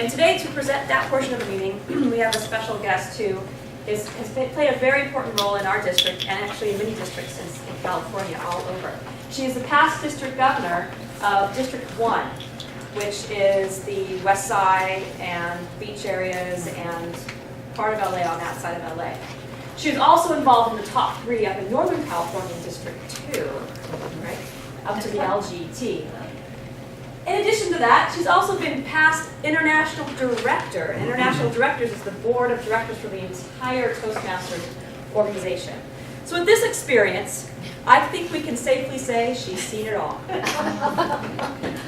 And today, to present that portion of the meeting, we have a special guest who has played a very important role in our district, and actually in many districts in California all over. She is the past district governor of District 1, which is the west side and beach areas and part of LA on that side of LA. She was also involved in the top 3 up in Northern California District 2, right, up to the LGET. In addition to that, she's also been past international director. And international directors is the board of directors for the entire Toastmasters organization. So with this experience, I think we can safely say she's seen it all.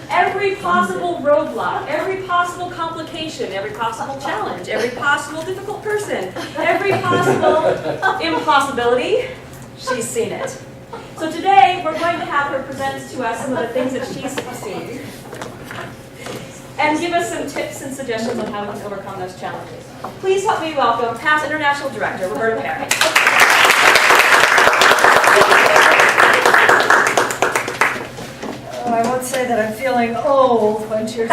Every possible roadblock, every possible complication, every possible challenge, every possible difficult person, every possible impossibility, she's seen it. So today, we're going to have her present to us some of the things that she's seen and give us some tips and suggestions on how we can overcome those challenges. Please help me welcome past international director, Roberta Perry. Oh, I won't say that I'm feeling old when you're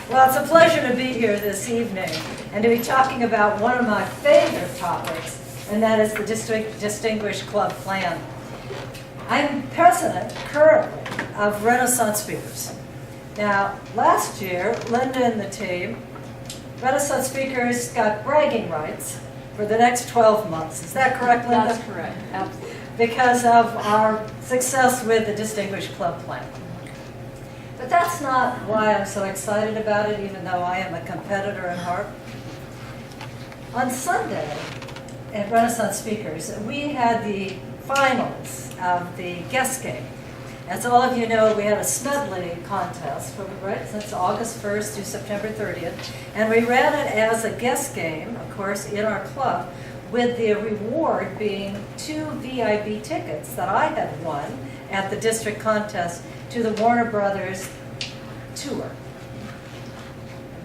Well, it's a pleasure to be here this evening and to be talking about one of my favorite topics, and that is the Distinguished Club Plan. I'm president, currently, of Renaissance Speakers. Now, last year, Linda and the team, Renaissance Speakers got bragging rights for the next 12 months. Is that correct, Linda? That's correct, absolutely. Because of our success with the Distinguished Club Plan. But that's not why I'm so excited about it, even though I am a competitor at heart. On Sunday, at Renaissance Speakers, we had the finals of the guest game. As all of you know, we had a Smedley contest, right, since August 1st through September 30th, and we ran it as a guest game, of course, in our club, with the reward being 2 VIB tickets that I had won at the district contest to the Warner Brothers tour.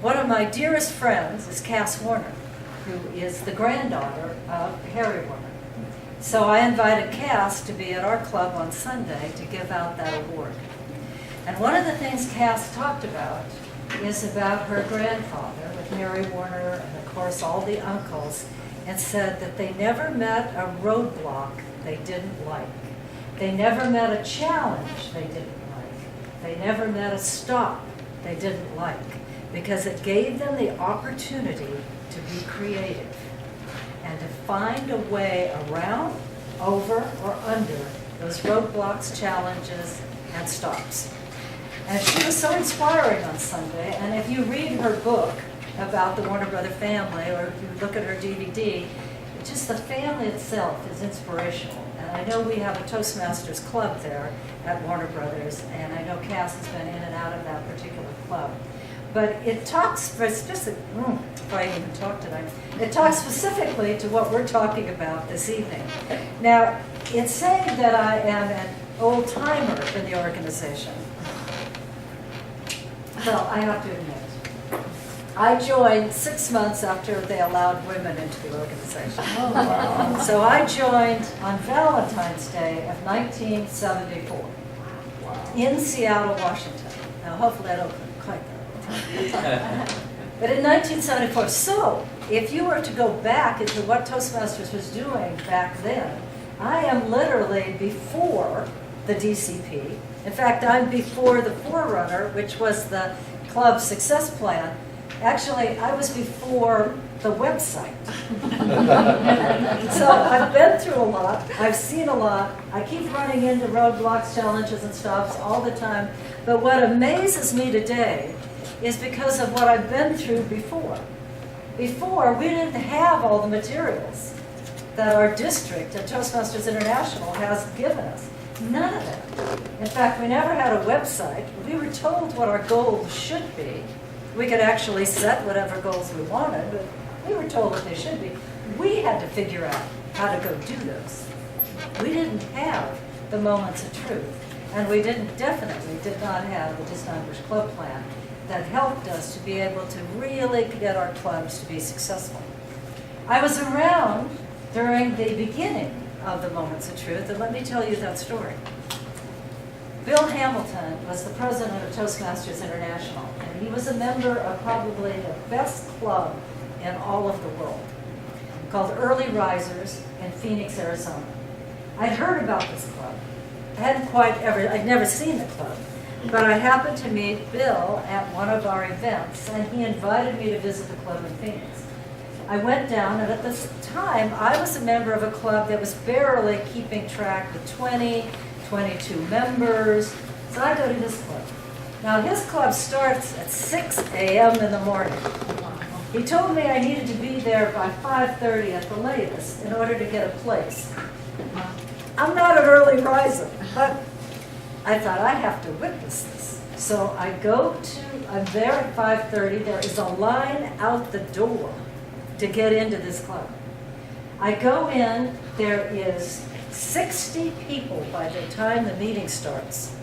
One of my dearest friends is Cass Warner, who is the granddaughter of Harry Warner. So I invited Cass to be at our club on Sunday to give out that award. And one of the things Cass talked about is about her grandfather with Mary Warner and, of course, all the uncles, and said that they never met a roadblock they didn't like. They never met a challenge they didn't like. They never met a stop they didn't like, because it gave them the opportunity to be creative and to find a way around, over, or under those roadblocks, challenges, and stops. And she was so inspiring on Sunday, and if you read her book about the Warner Brother family, or if you look at her DVD, just the family itself is inspirational. And I know we have a Toastmasters club there at Warner Brothers, and I know Cass has been in and out of that particular club. But it talks specifically, if I even talk tonight, it talks specifically to what we're talking about this evening. Now, it's saying that I am an old-timer in the organization. Well, I have to admit, I joined 6 months after they allowed women into the organization. Oh, wow. So I joined on Valentine's Day of 1974 in Seattle, Washington. Now, hopefully I don't quite that. But in 1974, so if you were to go back into what Toastmasters was doing back then, I am literally before the DCP. In fact, I'm before the forerunner, which was the club success plan. Actually, I was before the website. So I've been through a lot, I've seen a lot, I keep running into roadblocks, challenges, and stops all the time. But what amazes me today is because of what I've been through before. Before, we didn't have all the materials that our district at Toastmasters International has given us. None of that. In fact, we never had a website. We were told what our goals should be. We could actually set whatever goals we wanted, but we were told what they should be. We had to figure out how to go do those. We didn't have the moments of truth, and we definitely did not have the Distinguished Club Plan that helped us to be able to really get our clubs to be successful. I was around during the beginning of the Moments of Truth, and let me tell you that story. Bill Hamilton was the president of Toastmasters International, and he was a member of probably the best club in all of the world, called Early Risers in Phoenix, Arizona. I'd heard about this club. I'd never seen the club, but I happened to meet Bill at one of our events, and he invited me to visit the club in Phoenix. I went down, and at this time, I was a member of a club that was barely keeping track with 20, 22 members, so I go to his club. Now, his club starts at 6 a.m. in the morning. He told me I needed to be there by 5:30 at the latest in order to get a place. I'm not an early riser, but I thought I have to witness this. So I'm there at 5:30. There is a line out the door to get into this club. I go in, there is 60 people by the time the meeting starts.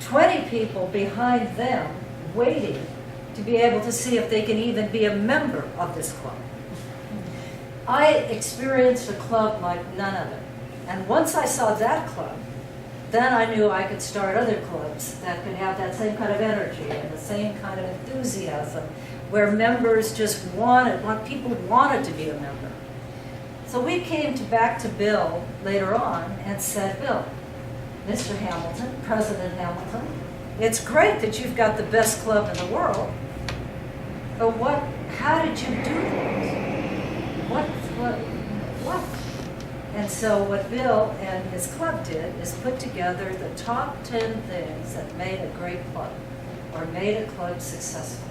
20 people behind them waiting to be able to see if they can even be a member of this club. I experienced a club like none other. And once I saw that club, then I knew I could start other clubs that could have that same kind of energy and the same kind of enthusiasm, where members just people wanted to be a member. So we came back to Bill later on and said, Bill, Mr. Hamilton, President Hamilton, it's great that you've got the best club in the world, but how did you do that? What? And so what Bill and his club did is put together the top 10 things that made a great club or made a club successful.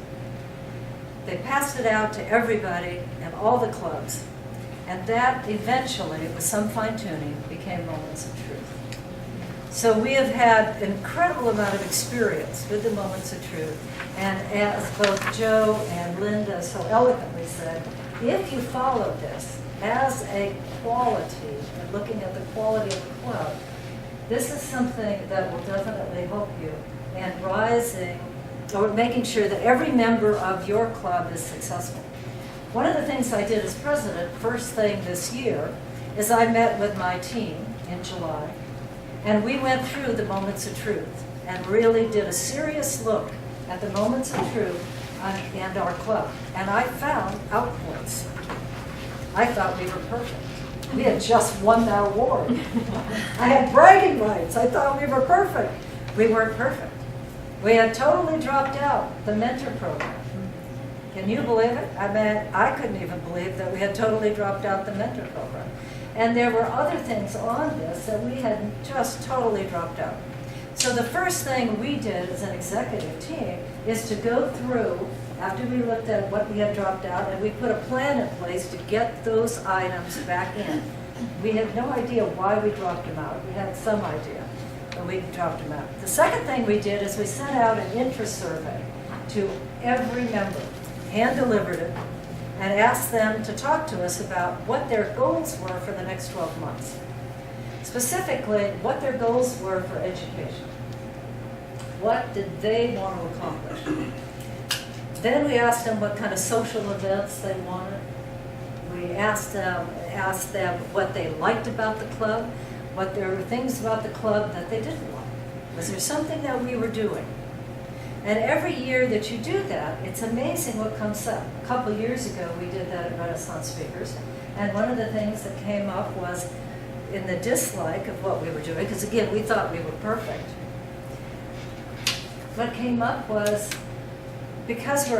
They passed it out to everybody and all the clubs, and that eventually, with some fine-tuning, became Moments of Truth. So we have had an incredible amount of experience with the Moments of Truth, and as both Joe and Linda so eloquently said, if you follow this as a quality, and looking at the quality of the club, this is something that will definitely help you in rising, or making sure that every member of your club is successful. One of the things I did as president, first thing this year, is I met with my team in July, and we went through the Moments of Truth and really did a serious look at the Moments of Truth and our club. And I found outpoints. I thought we were perfect. We had just won that award. I had bragging rights. I thought we were perfect. We weren't perfect. We had totally dropped out the mentor program. Can you believe it? I mean, I couldn't even believe that we had totally dropped out the mentor program. And there were other things on this that we had just totally dropped out. So the first thing we did as an executive team is to go through, after we looked at what we had dropped out, and we put a plan in place to get those items back in. We had no idea why we dropped them out. We had some idea, but we dropped them out. The second thing we did is we sent out an interest survey to every member, hand-delivered it, and asked them to talk to us about what their goals were for the next 12 months. Specifically, what their goals were for education. What did they want to accomplish? Then we asked them what kind of social events they wanted. We asked them what they liked about the club, what there were things about the club that they didn't like. Was there something that we were doing? And every year that you do that, it's amazing what comes up. A couple years ago, we did that at Renaissance Speakers, and one of the things that came up was in the dislike of what we were doing, because again, we thought we were perfect. What came up was, because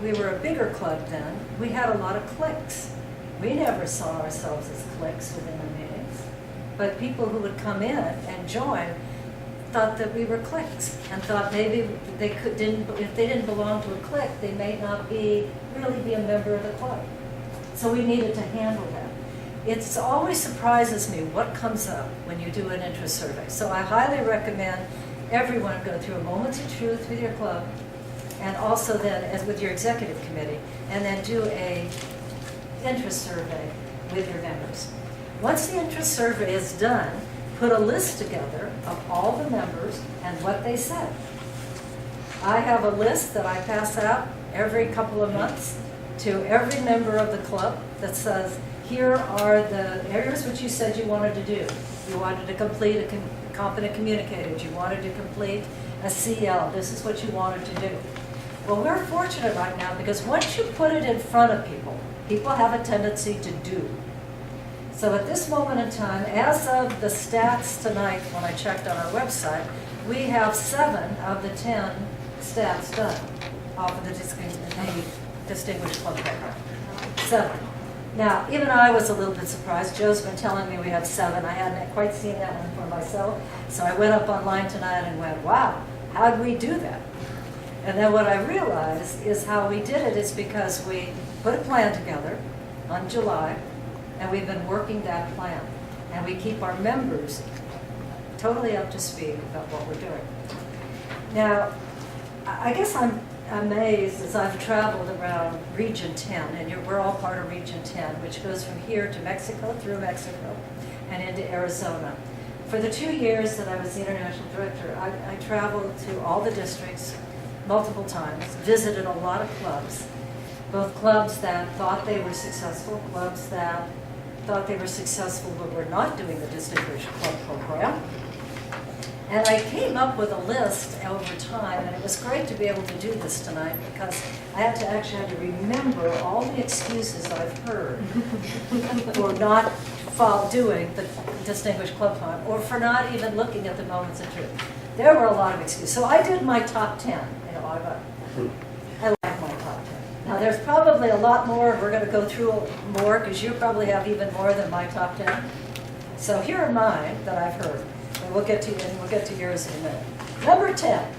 we were a bigger club then, we had a lot of cliques. We never saw ourselves as cliques within the meetings, but people who would come in and join thought that we were cliques, and thought maybe if they didn't belong to a clique, they may not really be a member of the club. So we needed to handle that. It always surprises me what comes up when you do an interest survey. So I highly recommend everyone go through a Moments of Truth with your club, and also then as with your executive committee, and then do a interest survey with your members. Once the interest survey is done, put a list together of all the members and what they said. I have a list that I pass out every couple of months to every member of the club that says, here's what you said you wanted to do. You wanted to complete a competent communicator. You wanted to complete a CL. This is what you wanted to do. Well, we're fortunate right now because once you put it in front of people, people have a tendency to do. So at this moment in time, as of the stats tonight, when I checked on our website, we have 7 of the 10 stats done off of the Distinguished Club program. 7. Now, even I was a little bit surprised. Joe's been telling me we have 7. I hadn't quite seen that one for myself. So I went up online tonight and went, wow, how'd we do that? And then what I realized is how we did it is because we put a plan together on July, and we've been working that plan. And we keep our members totally up to speed about what we're doing. Now, I guess I'm amazed as I've traveled around Region 10, and we're all part of Region 10, which goes from here to Mexico, through Mexico, and into Arizona. For the 2 years that I was the international director, I traveled to all the districts multiple times, visited a lot of clubs, both clubs that thought they were successful, clubs that thought they were successful but were not doing the Distinguished Club program. And I came up with a list over time, and it was great to be able to do this tonight because I had to remember all the excuses I've heard for not doing the Distinguished Club Plan or for not even looking at the moments of truth. There were a lot of excuses. So I did my top 10. I like my top 10. Now there's probably a lot more. We're going to go through more because you probably have even more than my top 10. So here are mine that I've heard. And we'll get to yours in a minute. Number 10.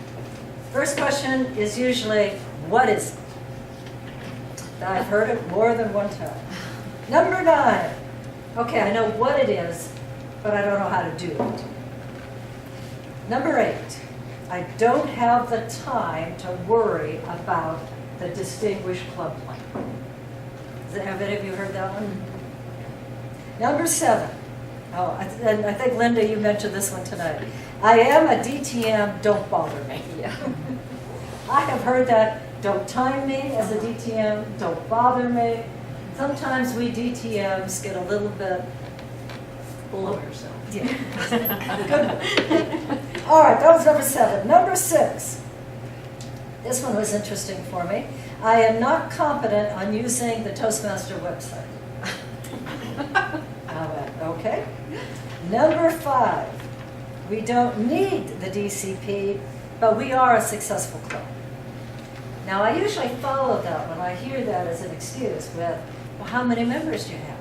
First question is usually, what is it? I've heard it more than one time. Number 9. Okay, I know what it is, but I don't know how to do it. Number 8. I don't have the time to worry about the Distinguished Club Plan. Have any of you heard that one? Number 7. Oh, and I think, Linda, you mentioned this one tonight. I am a DTM, don't bother me. Yeah. I have heard that, don't time me as a DTM, don't bother me. Sometimes we DTMs get a little bit Full of yourself. Yeah. Good. All right, that was number 7. Number 6. This one was interesting for me. I am not competent on using the Toastmaster website. Okay. Number 5. We don't need the DCP, but we are a successful club. Now, I usually follow that when I hear that as an excuse with, well, how many members do you have?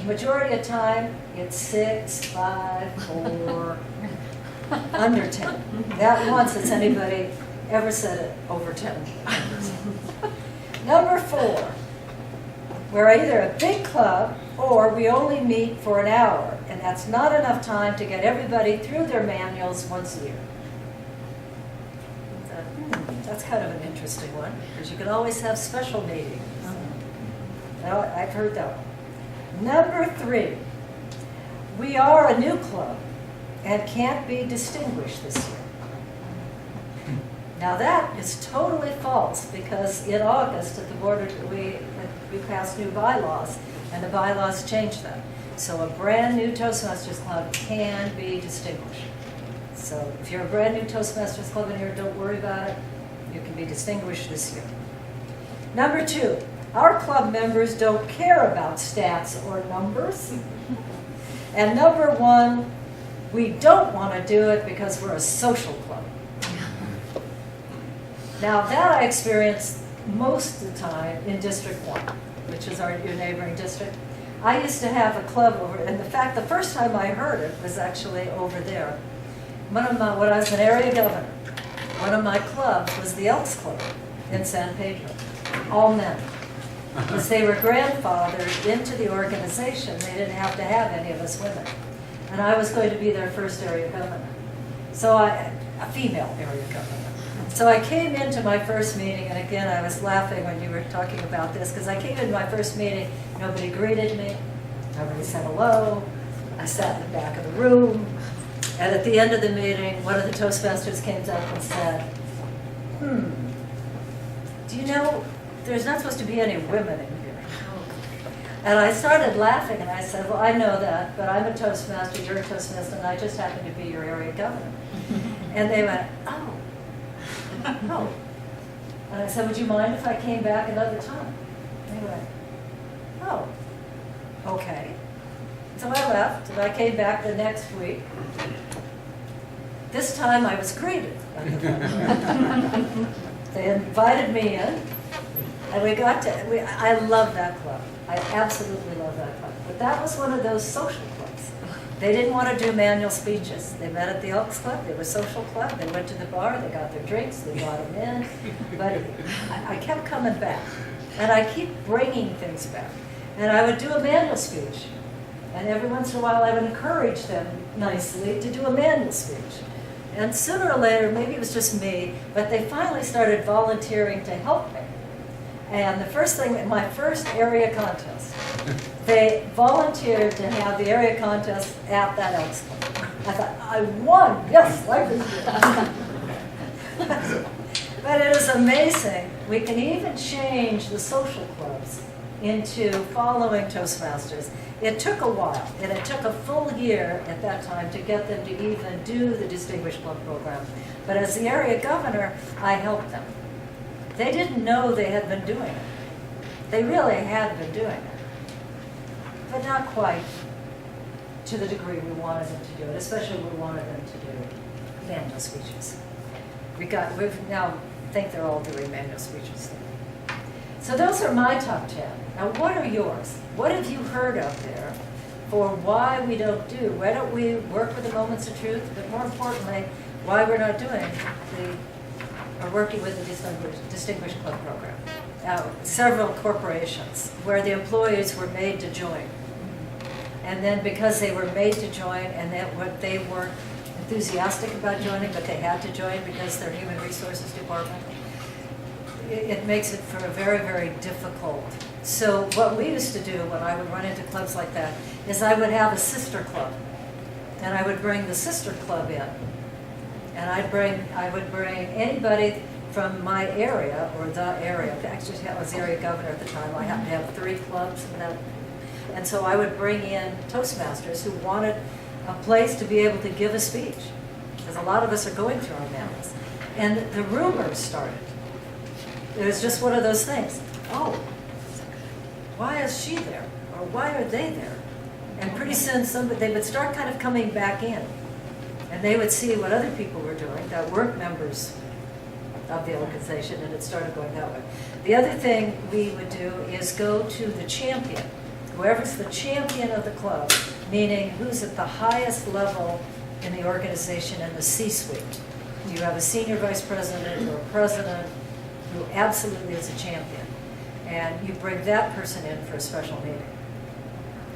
Majority of time, it's 6, 5, 4, under 10. Not once has anybody ever said it over 10. Number 4, we're either a big club or we only meet for an hour, and that's not enough time to get everybody through their manuals once a year. That's kind of an interesting one, because you can always have special meetings. I've heard that one. Number 3, we are a new club and can't be distinguished this year. Now that is totally false, because in August at the board we passed new bylaws, and the bylaws changed that. So a brand new Toastmasters club can be distinguished. So if you're a brand new Toastmasters club in here, don't worry about it. You can be distinguished this year. Number 2, our club members don't care about stats or numbers. And number 1, we don't want to do it because we're a social club. Now that I experienced most of the time in District 1, which is your neighboring district. I used to have a club over, and in fact, the first time I heard it was actually over there. When I was an area governor, one of my clubs was the Elks Club in San Pedro, all men. Because they were grandfathered into the organization, they didn't have to have any of us women. And I was going to be their first area governor. So a female area governor. So I came into my first meeting, and again, I was laughing when you were talking about this, because I came into my first meeting, nobody greeted me, nobody said hello, I sat in the back of the room, and at the end of the meeting, one of the Toastmasters came up and said, do you know, there's not supposed to be any women in here. And I started laughing, and I said, well, I know that, but I'm a Toastmaster, you're a Toastmaster, and I just happen to be your area governor. And they went, oh. Oh. And I said, would you mind if I came back another time? Anyway, oh, okay. So I left, and I came back the next week. This time I was greeted. They invited me in, and we got to, I love that club. I absolutely love that club. But that was one of those social clubs. They didn't want to do manual speeches. They met at the Elks Club. They were a social club. They went to the bar. They got their drinks. They brought them in. But I kept coming back. And I keep bringing things back. And I would do a manual speech. And every once in a while I would encourage them nicely to do a manual speech. And sooner or later, maybe it was just me, but they finally started volunteering to help me. And the first thing, in my first area contest, they volunteered to have the area contest at that Elks Club. I thought, I won! Yes, life is good. But it is amazing. We can even change the social clubs into following Toastmasters. It took a while, and it took a full year at that time to get them to even do the Distinguished Club program. But as the area governor, I helped them. They didn't know they had been doing it. They really had been doing it, but not quite to the degree we wanted them to do it, especially we wanted them to do manual speeches. We now think they're all doing manual speeches. So those are my top 10. Now what are yours? What have you heard out there for why we don't do? Why don't we work with the Moments of Truth? But more importantly, why we're not doing or working with the Distinguished Club program. Several corporations where the employees were made to join. And then because they were made to join and that they weren't enthusiastic about joining, but they had to join because their human resources department, it makes it for a very, very difficult. So what we used to do when I would run into clubs like that is I would have a sister club. And I would bring the sister club in. And I would bring anybody from my area or the area. Actually, I was area governor at the time. I happened to have 3 clubs. And so I would bring in Toastmasters who wanted a place to be able to give a speech. Because a lot of us are going through our manuals. And the rumors started. It was just one of those things. Oh, why is she there? Or why are they there? And pretty soon they would start kind of coming back in. And they would see what other people were doing that weren't members of the organization, and it started going that way. The other thing we would do is go to the champion. Whoever's the champion of the club, meaning who's at the highest level in the organization in the C-suite. Do you have a senior vice president or a president who absolutely is a champion? And you bring that person in for a special meeting.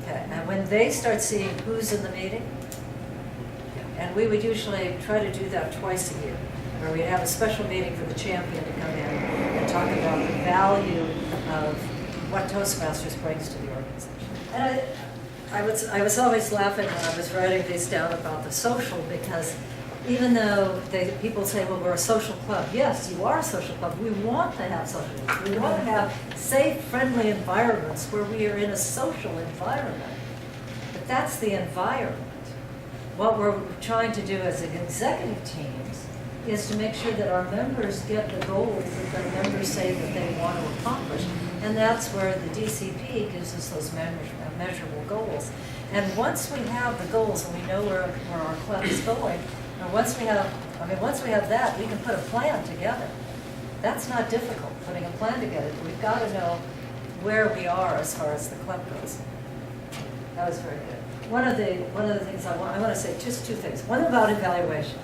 Okay. And when they start seeing who's in the meeting, and we would usually try to do that twice a year, where we'd have a special meeting for the champion to come in and talk about the value of what Toastmasters brings to the organization. And I was always laughing when I was writing these down about the social, because even though people say, well, we're a social club. Yes, you are a social club. We want to have social clubs. We want to have safe, friendly environments where we are in a social environment. But that's the environment. What we're trying to do as executive teams is to make sure that our members get the goals that the members say that they want to accomplish. And that's where the DCP gives us those measurable goals. And once we have the goals and we know where our club is going, and once we have that, we can put a plan together. That's not difficult, putting a plan together. We've got to know where we are as far as the club goes. That was very good. One of the things I want to say, just 2 things. One about evaluation.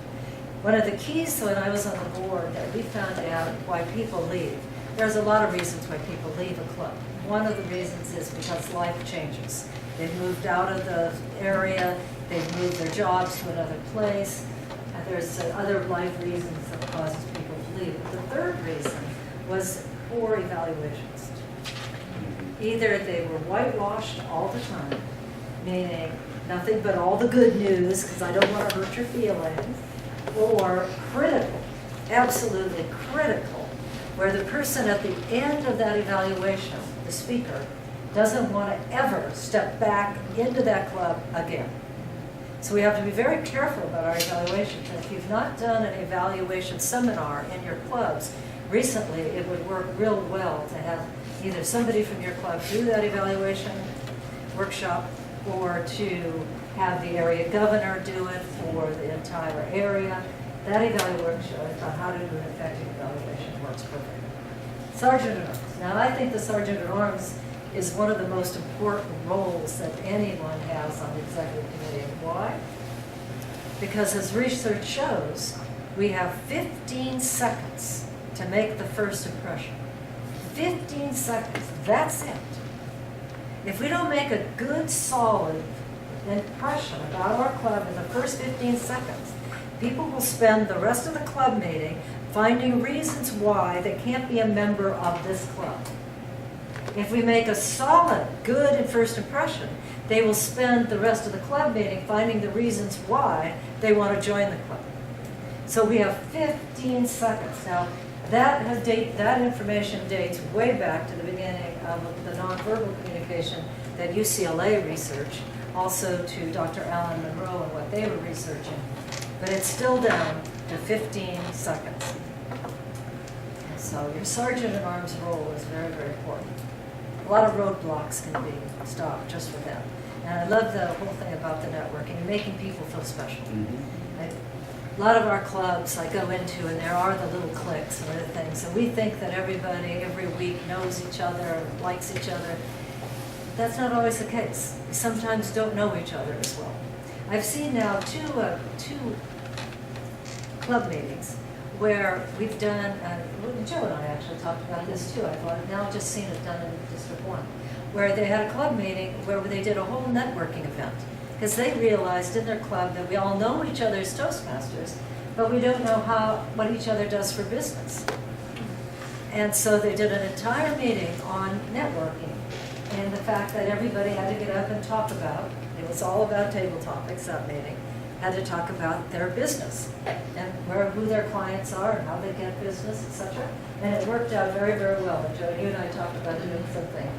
One of the keys when I was on the board that we found out why people leave. There's a lot of reasons why people leave a club. One of the reasons is because life changes. They've moved out of the area, they've moved their jobs to another place. There's other life reasons that causes people to leave. But the third reason was poor evaluations. Either they were whitewashed all the time, meaning nothing but all the good news, because I don't want to hurt your feelings, or critical, absolutely critical, where the person at the end of that evaluation, the speaker, doesn't want to ever step back into that club again. So we have to be very careful about our evaluations. And if you've not done an evaluation seminar in your clubs recently, it would work real well to have either somebody from your club do that evaluation workshop, or to have the area governor do it for the entire area. That evaluation on how to do an effective evaluation works perfectly. Sergeant at Arms. Now, I think the Sergeant at Arms is one of the most important roles that anyone has on the executive committee. Why? Because as research shows, we have 15 seconds to make the first impression. 15 seconds, that's it. If we don't make a good, solid impression about our club in the first 15 seconds, people will spend the rest of the club meeting finding reasons why they can't be a member of this club. If we make a solid, good first impression, they will spend the rest of the club meeting finding the reasons why they want to join the club. So we have 15 seconds. Now, that information dates way back to the beginning of the nonverbal communication that UCLA researched, also to Dr. Alan Monroe and what they were researching. But it's still down to 15 seconds. So your Sergeant at Arms role is very, very important. A lot of roadblocks can be stopped just with that. And I love the whole thing about the networking and making people feel special. A lot of our clubs I go into, and there are the little cliques and other things, and we think that everybody every week knows each other and likes each other. That's not always the case. We sometimes don't know each other as well. I've seen now two club meetings where we've done, Joe and I actually talked about this too, I thought, I've now just seen it done in District 1, where they had a club meeting where they did a whole networking event. Because they realized in their club that we all know each other as Toastmasters, but we don't know what each other does for business. And so they did an entire meeting on networking, and the fact that everybody had to get up and talk about, it was all about table topics, that meeting, had to talk about their business, and who their clients are, and how they get business, etc. And it worked out very, very well. And Joe, you and I talked about doing something.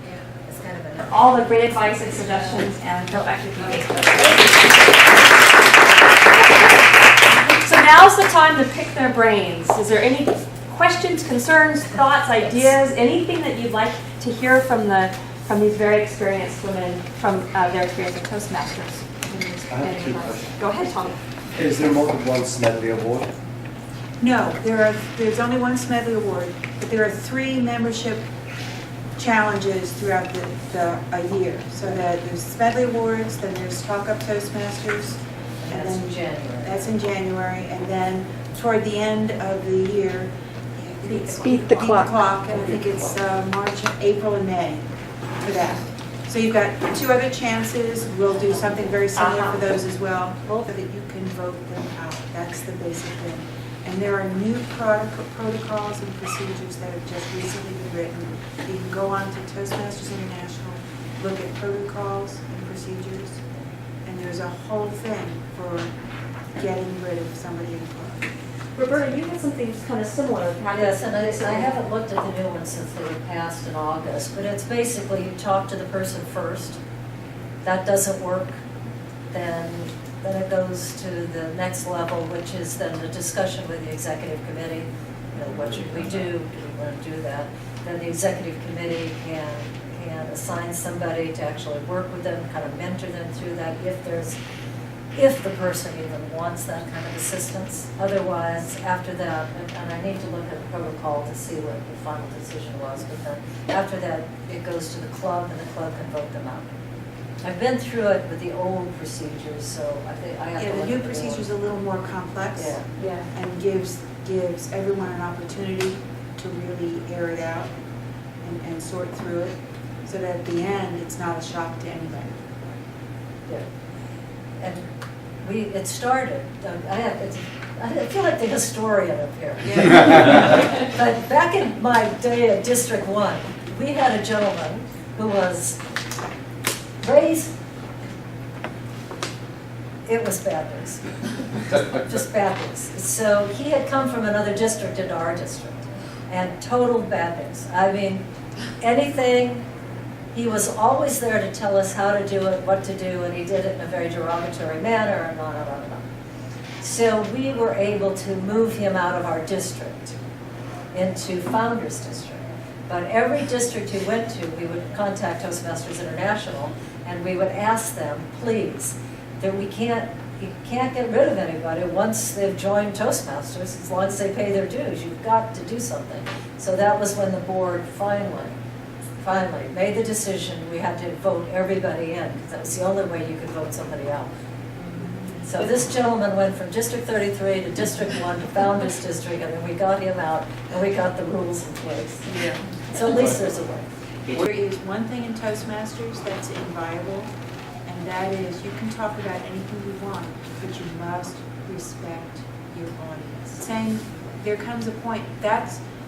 It's kind of an All the great advice and suggestions and effective meetings. So now's the time to pick their brains. Is there any questions, concerns, thoughts, ideas, anything that you'd like to hear from these very experienced women from their experience at Toastmasters? I have two questions. Go ahead, Tom. Is there more than one Smedley Award? No, there's only one Smedley Award, but there are 3 membership challenges throughout a year. So that there's Smedley Awards, then there's Talk Up Toastmasters, and that's in January. That's in January, and then toward the end of the year, Beat the clock. And I think it's March, April, and May for that. So you've got 2 other chances. We'll do something very similar for those as well, so that you can vote them out. That's the basic thing. And there are new protocols and procedures that have just recently been written. You can go on to Toastmasters International, look at protocols and procedures, and there's a whole thing for getting rid of somebody in the club. Roberta, you had something kind of similar. Yes, and I haven't looked at the new ones since they were passed in August, but it's basically you talk to the person first. That doesn't work, then it goes to the next level, which is then the discussion with the executive committee. What should we do? Do we want to do that? Then the executive committee can assign somebody to actually work with them, kind of mentor them through that if the person even wants that kind of assistance. Otherwise, after that, and I need to look at the protocol to see what the final decision was, but then after that, it goes to the club, and the club can vote them out. I've been through it with the old procedures, so I think I have to Yeah, the look new at procedure's a little more complex. Yeah. And gives everyone an opportunity to really air it out and sort through it, so that at the end, it's not a shock to anybody. Yeah. And it started, I feel like the historian up here. Yeah. But back in my day at District 1, we had a gentleman who was raised, it was bad news. Just bad news. So he had come from another district into our district, and total bad news. I mean, anything he was always there to tell us how to do it, what to do, and he did it in a very derogatory manner, and on and on and on. So we were able to move him out of our district into Founders District. But every district he went to, we would contact Toastmasters International, and we would ask them, please, that you can't get rid of anybody once they've joined Toastmasters, as long as they pay their dues. You've got to do something. So that was when the board finally made the decision we had to vote everybody in, because that was the only way you could vote somebody out. So this gentleman went from District 33 to District 1 to Founders District, and then we got him out, and we got the rules in place. Yeah. So at least there's a way. There is one thing in Toastmasters that's inviolable, and that is you can talk about anything you want, but you must respect your audience. Saying there comes a point,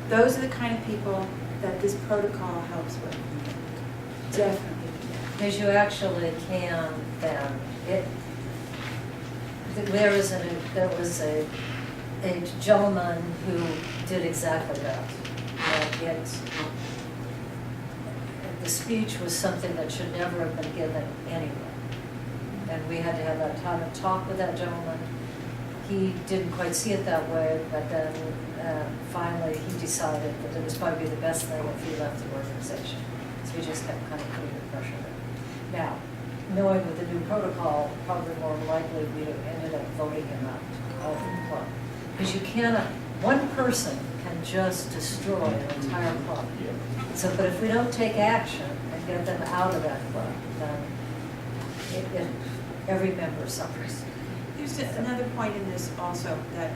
those are the kind of people that this protocol helps with. Definitely. Because you actually can then, there was a gentleman who did exactly that. The speech was something that should never have been given anyway. And we had to have that time to talk with that gentleman. He didn't quite see it that way, but then finally he decided that it was probably the best thing if he left the organization. So we just kept kind of putting the pressure there. Now, knowing with the new protocol, probably more likely we ended up voting him out of the club. Because you cannot, one person can just destroy an entire club. So, but if we don't take action and get them out of that club, then every member suffers. There's another point in this also that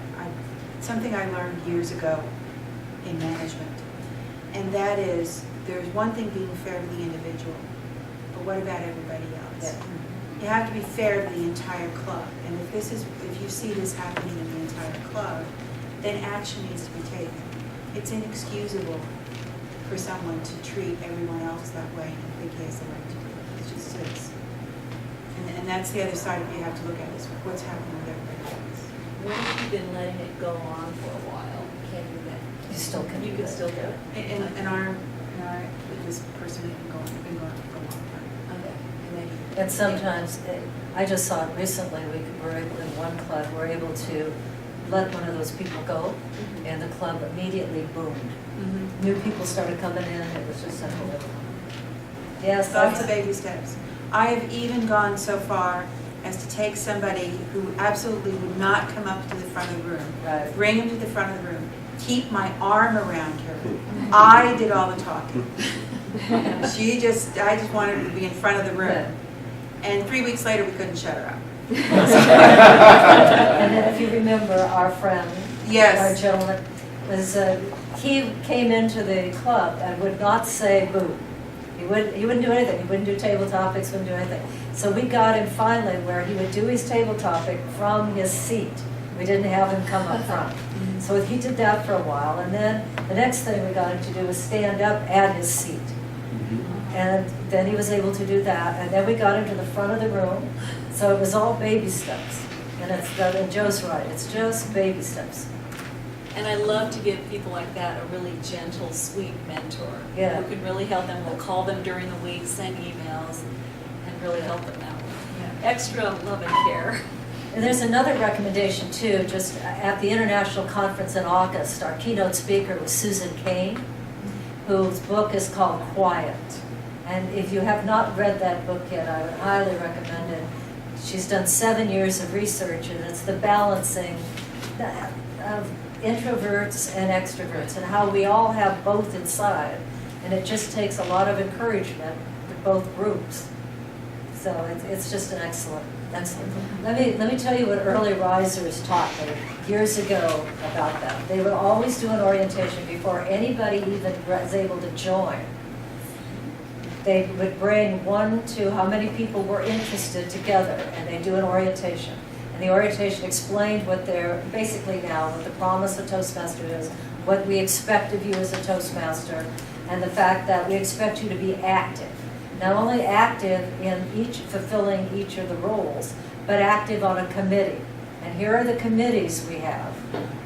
something I learned years ago in management, and that is there's one thing being fair to the individual, but what about everybody else? Yeah. You have to be fair to the entire club, and if you see this happening in the entire club, then action needs to be taken. It's inexcusable for someone to treat everyone else that way and think he has the right to do it. It just is. And that's the other side you have to look at is what's happening with everybody else. What if you've been letting it go on for a while? Can't do that. You still can You do can it. still do it. With this person has been going for a long time. Okay. And then And sometimes, I just saw it recently, we're able, in one club, we're able to let one of those people go, and the club immediately boomed. New people started coming in, it was just unbelievable. Yes, Lots of baby steps. I have even gone so far as to take somebody who absolutely would not come up to the front of the room, Right. bring him to the front of the room, keep my arm around her. I did all the talking. I just wanted her to be in front of the room. And 3 weeks later, we couldn't shut her up. And then if you remember, our friend, Yes. our gentleman, was, he came into the club and would not say boo. He wouldn't do anything. He wouldn't do table topics, wouldn't do anything. So we got him finally where he would do his table topic from his seat. We didn't have him come up front. So he did that for a while, and then the next thing we got him to do was stand up at his seat. And then he was able to do that, and then we got him to the front of the room. So it was all baby steps. And Joe's right, it's just baby steps. And I love to give people like that a really gentle, sweet mentor. Yeah. Who can really help them. We'll call them during the week, send emails, and really help them out. Extra love and care. And there's another recommendation too, just at the International Conference in August, our keynote speaker was Susan Cain, whose book is called Quiet. And if you have not read that book yet, I would highly recommend it. She's done 7 years of research, and it's the balancing of introverts and extroverts, and how we all have both inside. And it just takes a lot of encouragement to both groups. So it's just an excellent. Let me tell you what early risers taught me years ago about that. They would always do an orientation before anybody even was able to join. They would bring 1 to how many people were interested together, and they do an orientation. And the orientation explained what they're basically now, what the promise of Toastmaster is, what we expect of you as a Toastmaster, and the fact that we expect you to be active. Not only active in fulfilling each of the roles, but active on a committee. And here are the committees we have.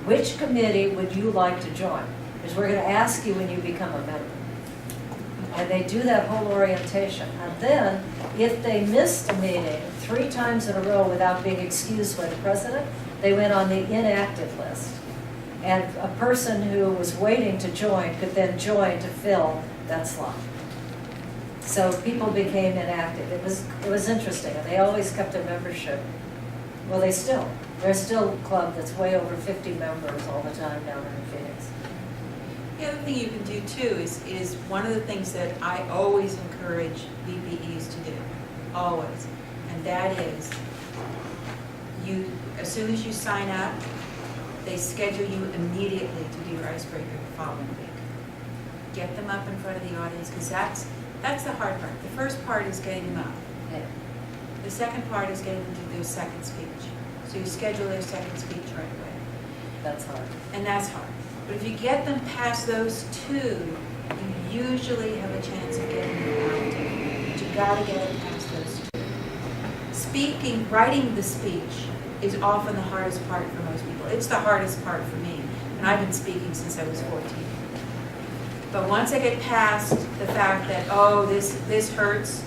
Which committee would you like to join? Because we're going to ask you when you become a member. And they do that whole orientation. And then, if they missed a meeting 3 times in a row without being excused by the president, they went on the inactive list. And a person who was waiting to join could then join to fill that slot. So people became inactive. It was interesting, and they always kept their membership. Well, there's still a club that's way over 50 members all the time down in Phoenix. The other thing you can do too is one of the things that I always encourage VPEs to do, always, and that is as soon as you sign up, they schedule you immediately to do your icebreaker the following week. Get them up in front of the audience, because that's the hard part. The first part is getting them up. Yeah. The second part is getting them to do their second speech. So you schedule their second speech right away. That's hard. And that's hard. But if you get them past those 2, you usually have a chance of getting them out. But you gotta get it past those 2. Writing the speech is often the hardest part for most people. It's the hardest part for me. And I've been speaking since I was 14. But once I get past the fact that, oh, this hurts,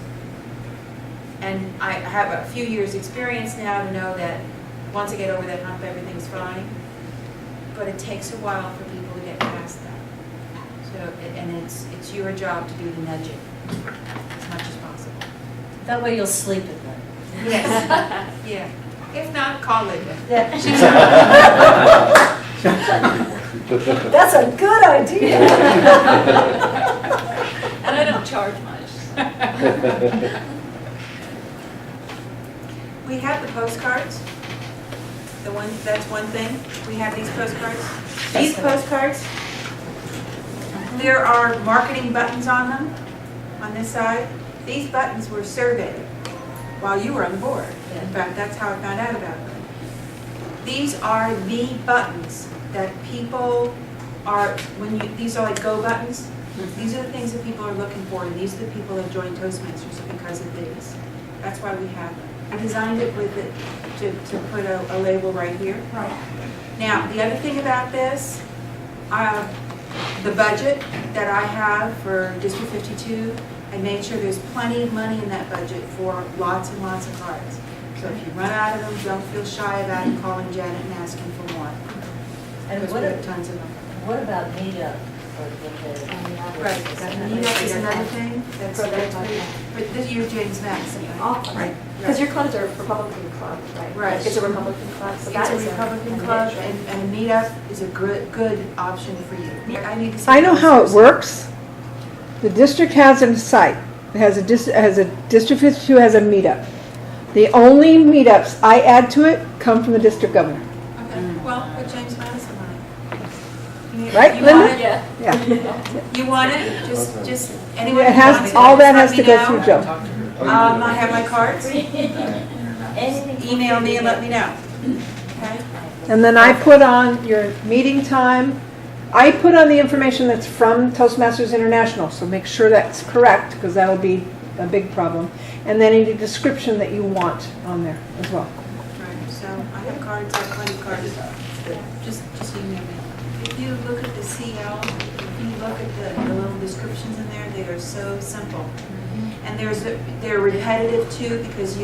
and I have a few years experience now to know that once I get over that hump, everything's fine. But it takes a while for people to get past that. So, and it's your job to do the nudging as much as possible. That way you'll sleep at night. Yes. Yeah. If not, call Linda. That's a good idea. And I don't charge much. We have the postcards. That's one thing. We have these postcards. These postcards, there are marketing buttons on them, on this side. These buttons were surveyed while you were on the board. In fact, that's how I found out about them. These are the buttons that people are, these are like go buttons. These are the things that people are looking for, and these are the people that join Toastmasters because of these. That's why we have them. I designed it with it to put a label right here. Right. Now, the other thing about this, the budget that I have for District 52, I made sure there's plenty of money in that budget for lots and lots of cards. So if you run out of them, don't feel shy about it, calling Janet and asking for more. And Because we have tons of them. What about meetup? Right, meetup is another thing. That's great. But this year, James Madison. Right. Because your clubs are Republican clubs, right? Right. It's a Republican club, so that It's is a Republican club, and a meetup is a good option for you. I know how it works. The district has a site. It has a District 52 has a meetup. The only meetups I add to it come from the district governor. Okay, well, put James Madison on it. Right, You Linda? want it? Yeah. Yeah. You want it? Just anyone It who has, wants it, all that just has to let go me through know. Joe. I have my cards. Email me and let me know. Okay? And then I put on your meeting time. I put on the information that's from Toastmasters International, so make sure that's correct, because that'll be a big problem. And then any description that you want on there as well. Right, so I have cards, I have plenty of cards. Just email me. If you look at the CL, if you look at the little descriptions in there, they are so simple. And they're repetitive too, because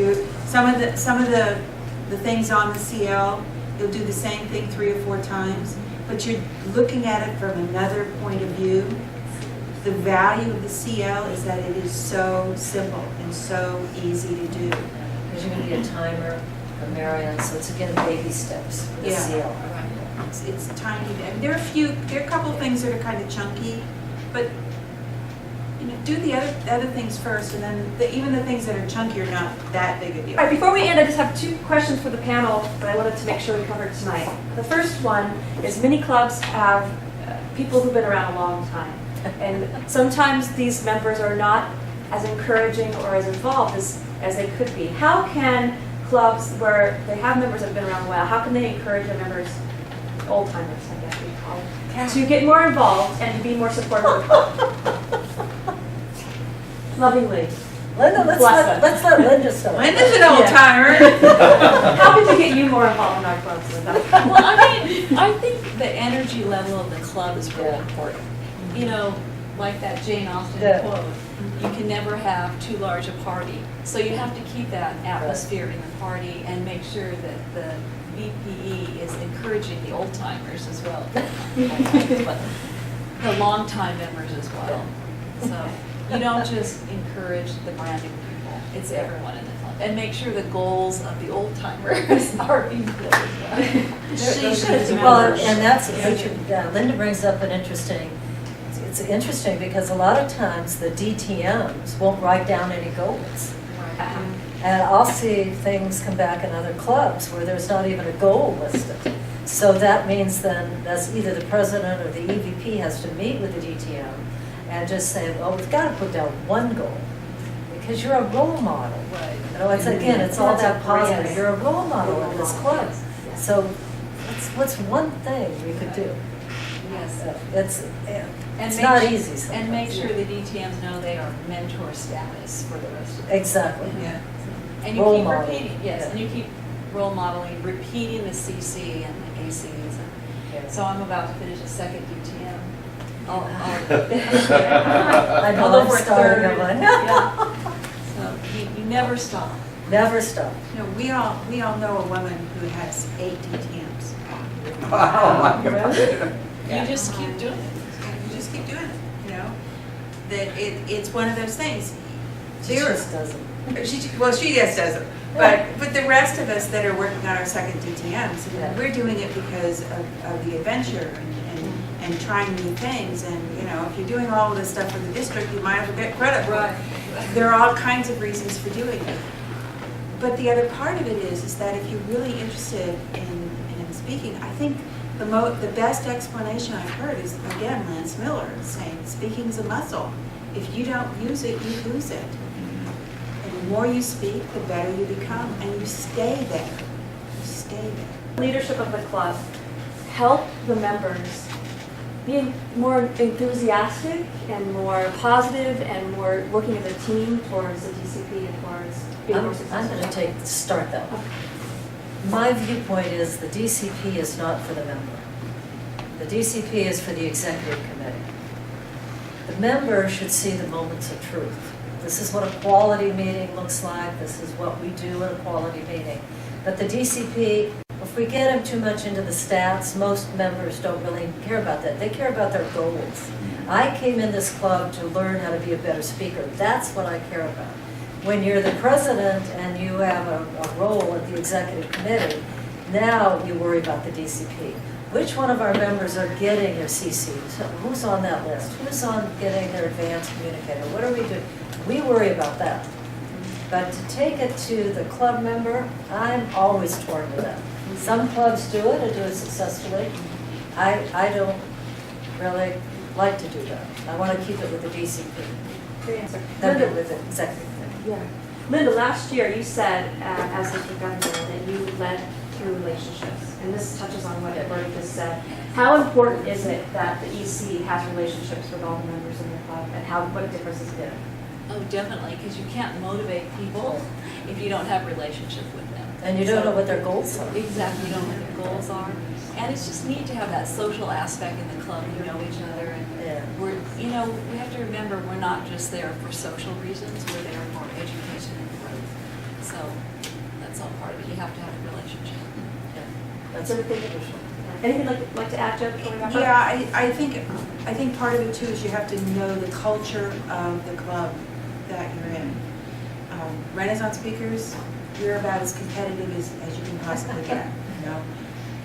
some of the things on the CL, you'll do the same thing 3 or 4 times, but you're looking at it from another point of view. The value of the CL is that it is so simple and so easy to do. Because you're going to need a timer for Marion, so it's again baby steps for the Yeah. seal. It's tiny. And there are a couple of things that are kind of chunky, but do the other things first, and then even the things that are chunky are not that big a deal. All right, before we end, I just have 2 questions for the panel that I wanted to make sure we covered tonight. The first one is many clubs have people who've been around a long time. And sometimes these members are not as encouraging or as involved as they could be. How can clubs where they have members that have been around a while, how can they encourage their members, old timers, I guess we call them, to get more involved and to be more supportive of the club? Lovingly. Linda, let's let Linda start. Linda's an old timer. How can we get you more involved in our clubs, Linda? Well, I mean, I think the energy level of the club is really important. You know, like that Jane Austen Yeah. quote, you can never have too large a party. So you have to keep that atmosphere in the party and make sure that the VPE is encouraging the old timers as well. But the long-time members as well. So you don't just encourage the brand new people, it's everyone in the club. And make sure the goals of the old timers are being filled as well. Well, and that's, Linda brings up an interesting, it's interesting because a lot of times the DTMs won't write down any goals. And I'll see things come back in other clubs where there's not even a goal listed. So that means then that's either the president or the EVP has to meet with the DTM and just say, well, we've got to put down one goal because you're a role model. Right. You know, it's again, it's all that positive. Yes. You're a role model in this club. So what's one thing we could do? Yes. It's And not make- easy sometimes. And make sure the DTMs know they are mentor status for the rest of the Exactly. Yeah. And you Role keep model. repeating, yes, Yeah. and you keep role modeling, repeating the CC and the ACs. Yeah. So I'm about to finish a second DTM. I I'll know go I'm for a starting third. on one. Yeah. So you never stop. Never stop. No, we all know a woman who has 8 DTMs. Oh, my God. You just keep doing it. You just keep doing it, you know? That it's one of those things. She just doesn't. She just doesn't. But the rest of us that are working on our second DTMs, Yeah. we're doing it because of the adventure and trying new things. And, you know, if you're doing all of this stuff for the district, you might as well get credit for it. There are all kinds of reasons for doing it. But the other part of it is that if you're really interested in speaking, I think the best explanation I've heard is, again, Lance Miller saying, speaking's a muscle. If you don't use it, you lose it. And the more you speak, the better you become, and you stay there. You stay there. Leadership of the club, help the members be more enthusiastic and more positive and more looking as a team towards the DCP and towards being more I'm successful. going to start that one. My viewpoint is the DCP is not for the member. The DCP is for the executive committee. The member should see the moments of truth. This is what a quality meeting looks like. This is what we do in a quality meeting. But the DCP, if we get them too much into the stats, most members don't really care about that. They care about their goals. I came in this club to learn how to be a better speaker. That's what I care about. When you're the president and you have a role at the executive committee, now you worry about the DCP. Which one of our members are getting their CC? So who's on that list? Who's on getting their advanced communicator? What are we doing? We worry about that. But to take it to the club member, I'm always torn with that. Some clubs do it and do it successfully. I don't really like to do that. I want to keep it with the DCP, Great answer. then Linda, with the executive committee. yeah. Linda, last year you said, as the governor, that you led through relationships. And this touches on what Bertie just said. How important is it that the EC has relationships with all the members in the club, and what difference is it? Oh, definitely, because you can't motivate people if you don't have relationship with them. And you don't know what their goals are. Exactly, you don't know what their goals are. And it's just neat to have that social aspect in the club, you know each other. And Yeah. we have to remember we're not just there for social reasons, we're there for education and growth. So that's all part of it, you have to have a relationship. That's Anything like to add, Joe, before we wrap up? Yeah, I think part of it too is you have to know the culture of the club that you're in. Renaissance speakers, you're about as competitive as you can possibly get, you know.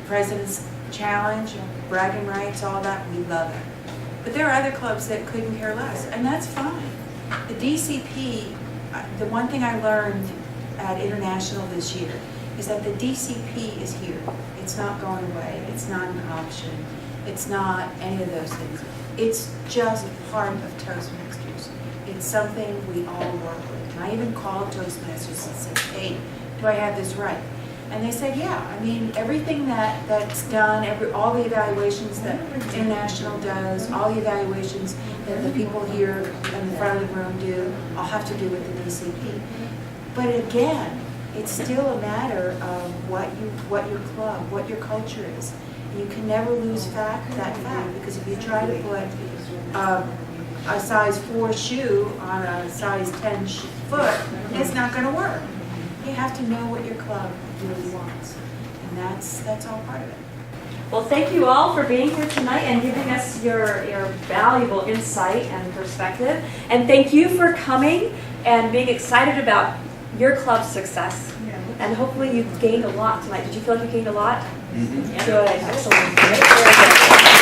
President's Challenge, bragging rights, all that, we love it. But there are other clubs that couldn't care less, and that's fine. The DCP, the one thing I learned at International this year is that the DCP is here. It's not going away. It's not an option. It's not any of those things. It's just part of Toastmasters. It's something we all work with. And I even called Toastmasters and said, hey, do I have this right? And they said, yeah. I mean, everything that's done, all the evaluations that International does, all the evaluations that the people here in the front of the room do, all have to do with the DCP. But again, it's still a matter of what your club, what your culture is. You can never lose that fact, because if you try to put a size 4 shoe on a size 10 foot, it's not gonna work. You have to know what your club really wants, and that's all part of it. Well, thank you all for being here tonight and giving us your valuable insight and perspective. And thank you for coming and being excited about your club's success. And hopefully you gained a lot tonight. Did you feel like you gained a lot? Good, excellent.